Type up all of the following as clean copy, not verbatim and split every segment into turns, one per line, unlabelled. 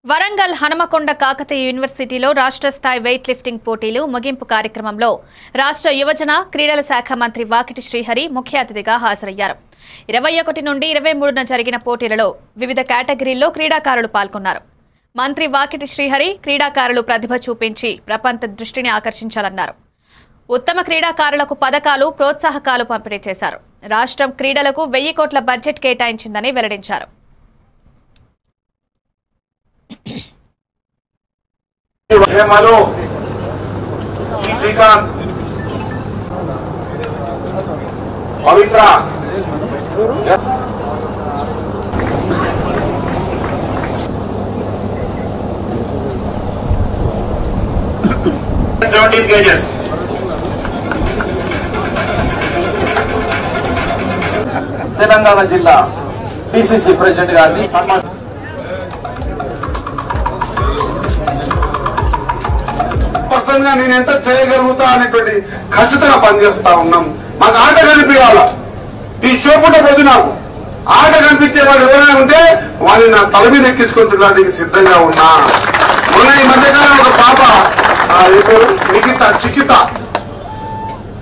వరంగల్ హనుమకొండ కాకతీయ యూనివర్సిటీలో రాష్ట్ర స్థాయి వెయిట్ లిఫ్టింగ్ పోటీలు ముగింపు కార్యక్రమంలో రాష్ట్ర యువజన క్రీడల శాఖ మంత్రి వాకిటి శ్రీహరి ముఖ్య అతిథిగా హాజరయ్యారు. 21 నుండి 23న జరిగిన పోటీలలో వివిధ కేటగిరీల్లో క్రీడాకారులు పాల్గొన్నారు. మంత్రి వాకిటి శ్రీహరి క్రీడాకారులు ప్రతిభ చూపించి ప్రపంచ దృష్టిని ఆకర్షించాలన్నారు. ఉత్తమ క్రీడాకారులకు పదకాలు, ప్రోత్సాహకాలు పంపిణీ చేశారు. రాష్ట్రం క్రీడలకు 1000 కోట్ల బడ్జెట్ కేటాయించిందని వెల్లడించారు.
पवित्र kgs తెలంగాణ జిల్లా డిసిసి ప్రెసిడెంట్ గారిని పర్సనల్ గా నేను ఎంత చేయగలుగుతా అనేటువంటి ఖచ్చితంగా పనిచేస్తా ఉన్నాం. మాకు ఆట కనిపించాల, ఈ షోపుట పోదు. నాకు ఆట కనిపించేవాడు ఎవరైనా ఉంటే వాడిని నా తల మీద ఎక్కించుకొని తినడానికి సిద్ధంగా ఉన్నా. మొన్న ఈ మధ్యకాలం ఒక పాప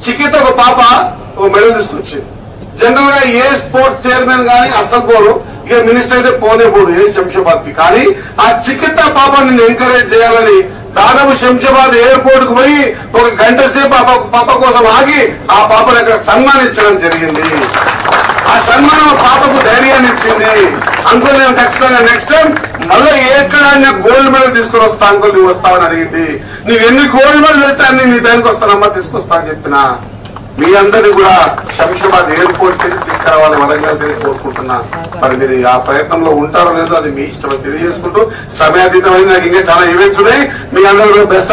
చికిత ఒక పాప ఒక మెడల్ తీసుకొచ్చింది. జనరల్ గా ఏ స్పోర్ట్స్ చైర్మన్ గానీ అస్సలు పోరు, ఇక మినిస్టర్ అయితే పోనే పోడు ఏ శంషాబాద్ కి. కానీ ఆ చికిత పాప నిన్ను ఎంకరేజ్ చేయాలని దాదాపు శంషాబాద్ ఎయిర్పోర్ట్ కు పోయి ఒక గంట సేపు పాప కోసం ఆగి ఆ పాపను అక్కడ సన్మానించడం జరిగింది. ఆ సన్మానం పాపకు ధైర్యాన్ని ఇచ్చింది. అంకుల్ నేను ఖచ్చితంగా నెక్స్ట్ టైం మళ్ళీ ఎక్కడ గోల్డ్ మెడల్ తీసుకొని వస్తా అంకుల్, నువ్వు వస్తావని అడిగింది. నువ్వు ఎన్ని గోల్డ్ మెడల్ తెస్తే అన్ని నీ దానికి వస్తానమ్మా, తీసుకొస్తా అని చెప్పిన. మీ అందరినీ కూడా శంషాబాద్ ఎయిర్పోర్ట్ కి తీసుకురావాలి, వరంగల్ తిరిగి కోరుకుంటున్నా. మరి మీరు ఆ ప్రయత్నంలో ఉంటారో లేదో అది మీ ఇష్టం తెలియజేసుకుంటూ, సమయాతీతమైన నాకు ఇంకా చాలా ఈవెంట్స్ ఉన్నాయి. మీ అందరూ బెస్ట్